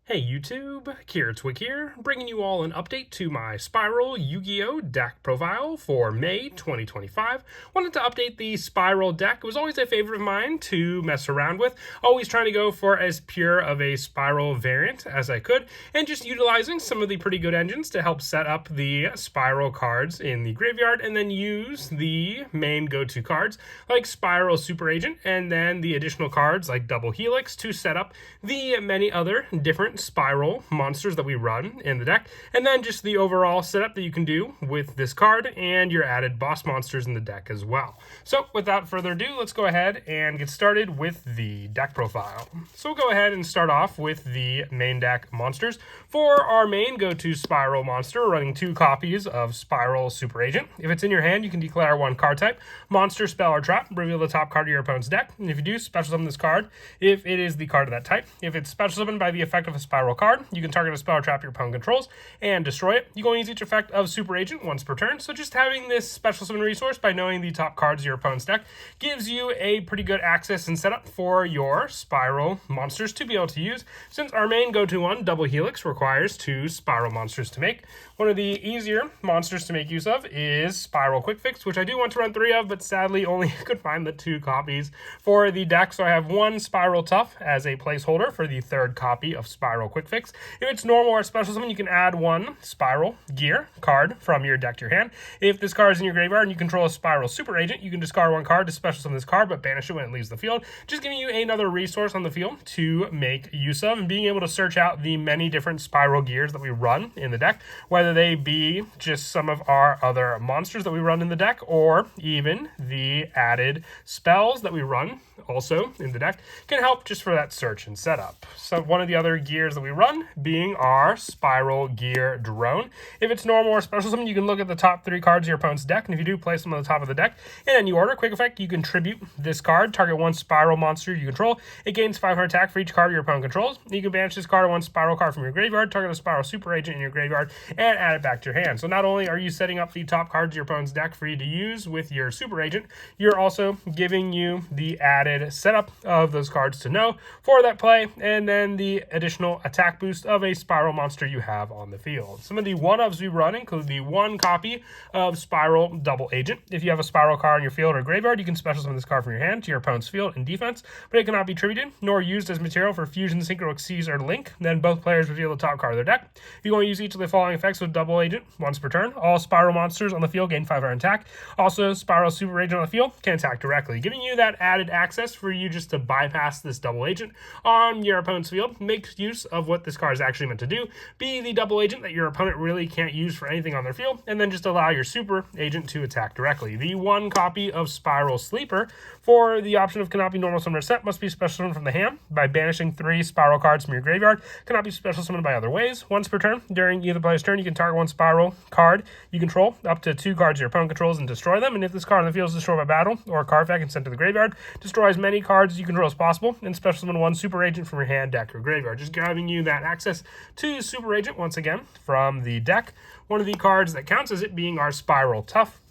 Hey YouTube, Twig here, bringing you all an update to my Spyral Yugioh deck profile for May 2025. Wanted to update the Spyral deck. It was always a favorite of mine to mess around with, always trying to go for as pure of a Spyral variant as I could, and just utilizing some of the pretty good engines to help set up the Spyral cards in the graveyard, and then use the main go-to cards like Spyral Super Agent, and then the additional cards like Double Helix to set up the many other different Spyral monsters that we run in the deck, and then just the overall setup that you can do with this card and your added boss monsters in the deck as well. So without further ado, let's go ahead and get started with the deck profile. So we'll go ahead and start off with the main deck monsters. For our main go-to Spyral monster, we're running 2 copies of Spyral Super Agent. If it's in your hand, you can declare 1 card type, monster, spell, or trap, reveal the top card of your opponent's deck, and if you do, special summon this card if it is the card of that type. If it's special summoned by the effect of a Spyral card, you can target a spell or trap your opponent controls and destroy it. You can only use each effect of Super Agent once per turn, so just having this special summon resource by knowing the top cards of your opponent's deck gives you a pretty good access and setup for your Spyral monsters to be able to use, since our main go-to one, Double Helix, requires 2 Spyral monsters to make. One of the easier monsters to make use of is Spyral Quick Fix, which I do want to run 3 of, but sadly only could find the 2 copies for the deck, so I have 1 Spyral Tough as a placeholder for the 3rd copy of Spyral Quick Fix. If it's normal or special summon, you can add 1 Spyral Gear card from your deck to your hand. If this card is in your graveyard and you control a Spyral Super Agent, you can discard 1 card to special summon this card, but banish it when it leaves the field, just giving you another resource on the field to make use of, and being able to search out the many different Spyral Gears that we run in the deck, whether they be just some of our other monsters that we run in the deck, or even the added spells that we run also in the deck, can help just for that search and setup. So one of the other gears that we run being our Spyral Gear Drone. If it's normal or special summon, you can look at the top 3 cards of your opponent's deck, and if you do, place them on the top of the deck. In any order, quick effect, you can tribute this card, target 1 Spyral monster you control. It gains 500 attack for each card your opponent controls. You can banish this card or 1 Spyral card from your graveyard, target a Spyral Super Agent in your graveyard, and add it back to your hand. So not only are you setting up the top cards of your opponent's deck for you to use with your Super Agent, you're also giving you the added setup of those cards to know for that play, and then the additional attack boost of a Spyral monster you have on the field. Some of the one-ofs we run include the 1 copy of Spyral Double Agent. If you have a Spyral card in your field or graveyard, you can special summon this card from your hand to your opponent's field in defense, but it cannot be tributed nor used as material for Fusion, Synchro, Xyz, or Link. Then both players reveal the top card of their deck. If you want to use each of the following effects with Double Agent once per turn, all Spyral monsters on the field gain 500 attack. Also, Spyral Super Agent on the field can attack directly, giving you that added access for you just to bypass this Double Agent on your opponent's field. Make use of what this card is actually meant to do, be the Double Agent that your opponent really can't use for anything on their field, and then just allow your Super Agent to attack directly. The 1 copy of Spyral Sleeper for the option of cannot be normal summoned or set must be special summoned from the hand by banishing 3 Spyral cards from your graveyard. Cannot be special summoned by other ways. Once per turn, during either player's turn, you can target 1 Spyral card you control, up to 2 cards your opponent controls, and destroy them. And if this card on the field is destroyed by battle or a card effect and sent to the graveyard, destroy as many cards you control as possible, and special summon 1 Super Agent from your hand, deck, or graveyard. Just giving you that access to Super Agent once again from the deck. One of the cards that counts as it being our Spyral Tough,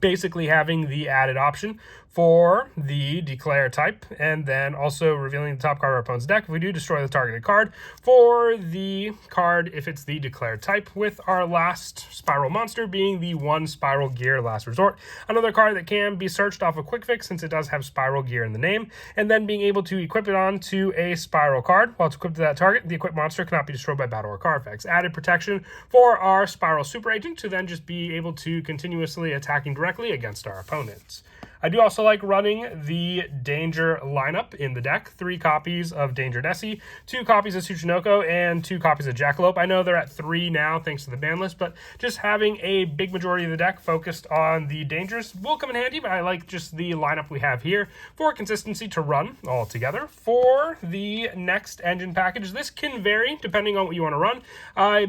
basically having the added option for the declare type, and then also revealing the top card of our opponent's deck. If we do, destroy the targeted card for the card if it's the declare type, with our last Spyral monster being the 1 Spyral Gear Last Resort. Another card that can be searched off of Quick Fix since it does have Spyral Gear in the name, and then being able to equip it onto a Spyral card. While it's equipped to that target, the equipped monster cannot be destroyed by battle or card effects. Added protection for our Spyral Super Agent to then just be able to continuously attacking directly against our opponents. I do also like running the Danger lineup in the deck. 3 copies of Danger Nessie, 2 copies of Tsuchinoko, and 2 copies of Jackalope. I know they're at 3 now thanks to the ban list, but just having a big majority of the deck focused on the Dangers will come in handy, but I like just the lineup we have here for consistency to run all together. For the next engine package, this can vary depending on what you want to run.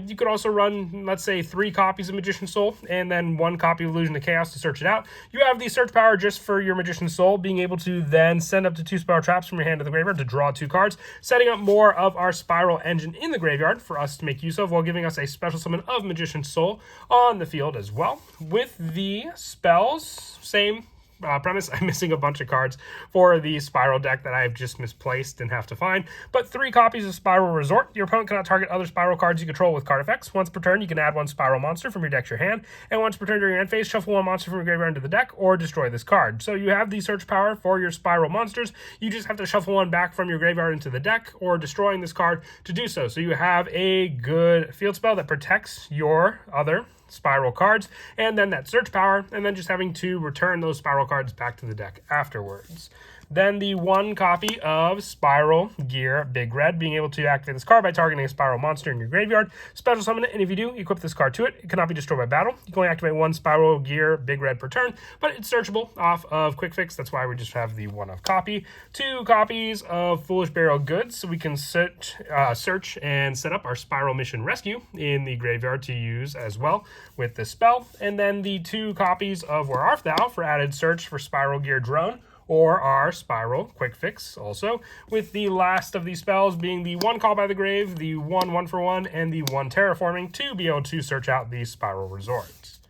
You could also run, let's say, 3 copies of Magician's Soul, and then 1 copy of Illusion of Chaos to search it out. You have the search power just for your Magician's Soul, being able to then send up to 2 Spyral Traps from your hand to the graveyard to draw 2 cards, setting up more of our Spyral engine in the graveyard for us to make use of, while giving us a special summon of Magician's Soul on the field as well. With the spells, same premise. I'm missing a bunch of cards for the Spyral deck that I've just misplaced and have to find. But 3 copies of Spyral Resort. Your opponent cannot target other Spyral cards you control with card effects. Once per turn, you can add 1 Spyral monster from your deck to your hand, and once per turn during your end phase, shuffle 1 monster from your graveyard into the deck or destroy this card. So you have the search power for your Spyral monsters. You just have to shuffle 1 back from your graveyard into the deck or destroying this card to do so. So you have a good field spell that protects your other Spyral cards, and then that search power, and then just having to return those Spyral cards back to the deck afterwards. Then the 1 copy of Spyral Gear Big Red, being able to activate this card by targeting a Spyral monster in your graveyard, special summon it, and if you do, equip this card to it. It cannot be destroyed by battle. You can only activate 1 Spyral Gear Big Red per turn, but it's searchable off of Quick Fix. That's why we just have the 1 of copy. 2 copies of Foolish Burial Goods, so we can search and set up our Spyral Mission Rescue in the graveyard to use as well with this spell. And then the 2 copies of Where Art Thou for added search for Spyral Gear Drone, or our Spyral Quick Fix also, with the last of these spells being the 1 Call by the Grave, the 1 1-for-1, and the 1 Terraforming to be able to search out the Spyral Resorts.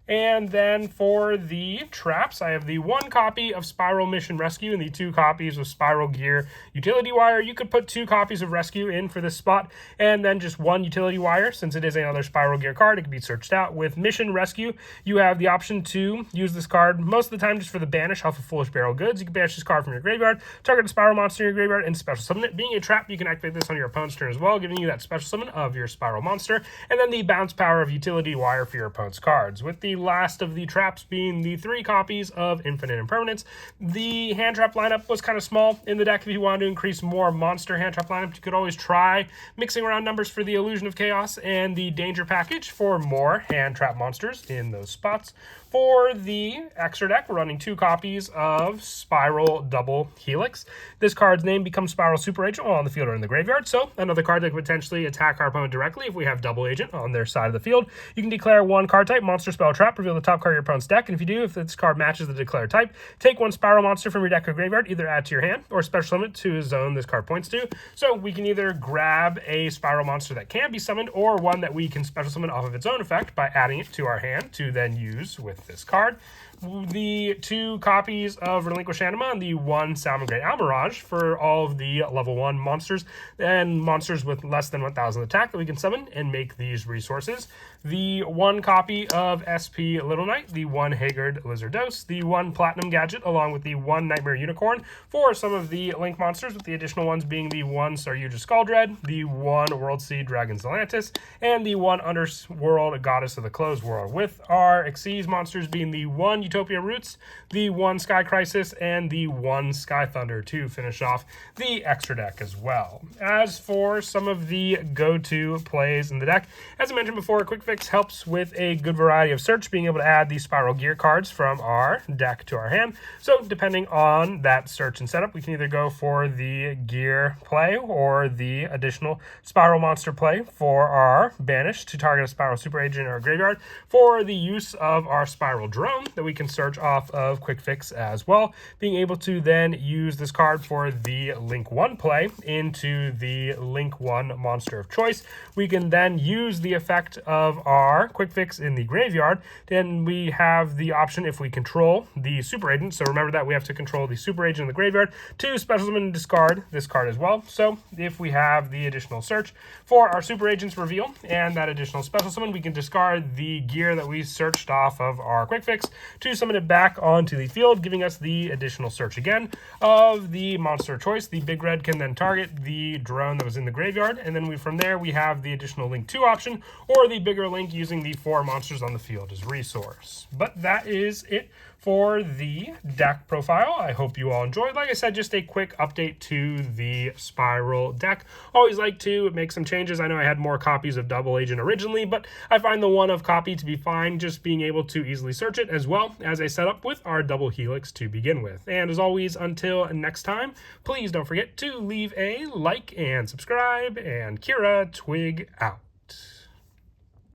And then for the traps, I have the 1 copy of Spyral Mission Rescue and the 2 copies of Spyral Gear Utility Wire. You could put 2 copies of Rescue in for this spot, and then just 1 Utility Wire. Since it is another Spyral Gear card, it can be searched out. With Mission Rescue, you have the option to use this card most of the time just for the banish off of Foolish Burial Goods. You can banish this card from your graveyard, target a Spyral monster in your graveyard, and special summon it. Being a trap, you can activate this on your opponent's turn as well, giving you that special summon of your Spyral monster, and then the bounce power of Utility Wire for your opponent's cards. With the last of the traps being the 3 copies of Infinite Impermanence. The hand trap lineup was kind of small in the deck. If you wanted to increase more monster hand trap lineup, you could always try mixing around numbers for the Illusion of Chaos and the Danger package for more hand trap monsters in those spots. For the extra deck, we're running 2 copies of Spyral Double Helix. This card's name becomes Spyral Super Agent while on the field or in the graveyard, so another card that could potentially attack our opponent directly if we have Double Agent on their side of the field. You can declare 1 card type, monster, spell, trap, reveal the top card of your opponent's deck, and if you do, if this card matches the declared type, take 1 Spyral monster from your deck or graveyard, either add to your hand or special summon it to a zone this card points to. So we can either grab a Spyral monster that can be summoned or one that we can special summon off of its own effect by adding it to our hand to then use with this card. The 2 copies of Relinquish Anima and the 1 Salmon-Gray Almirage for all of the level 1 monsters and monsters with less than 1,000 attack that we can summon and make these resources. The 1 copy of SP Little Knight, the 1 Haggard Lizardos, the 1 Platinum Gadget, along with the 1 Nightmare Unicorn for some of the Link monsters, with the additional ones being the 1 Saryuja Skuldred, the 1 World Seed Dragon Zelantis, and the 1 Underworld Goddess of the Closed World, with our Xyz monsters being the 1 Utopia Roots, the 1 Sky Crisis, and the 1 Sky Thunder to finish off the extra deck as well. As for some of the go-to plays in the deck, as I mentioned before, Quick Fix helps with a good variety of search, being able to add the Spyral Gear cards from our deck to our hand. So depending on that search and setup, we can either go for the Gear play or the additional Spyral Monster play for our banish to target a Spyral Super Agent or graveyard, for the use of our Spyral Drone that we can search off of Quick Fix as well, being able to then use this card for the Link 1 play into the Link 1 monster of choice. We can then use the effect of our Quick Fix in the graveyard. Then we have the option, if we control the Super Agent, so remember that we have to control the Super Agent in the graveyard, to special summon and discard this card as well. So if we have the additional search for our Super Agent's reveal and that additional special summon, we can discard the gear that we searched off of our Quick Fix to summon it back onto the field, giving us the additional search again of the monster of choice. The Big Red can then target the drone that was in the graveyard, and then from there we have the additional Link 2 option, or the bigger Link using the 4 monsters on the field as resource. But that is it for the deck profile. I hope you all enjoyed. Like I said, just a quick update to the Spyral deck. Always like to make some changes. I know I had more copies of Double Agent originally, but I find the 1 of copy to be fine, just being able to easily search it, as well as a setup with our Double Helix to begin with. And as always, until next time, please don't forget to leave a like and subscribe, and Kira Twig out.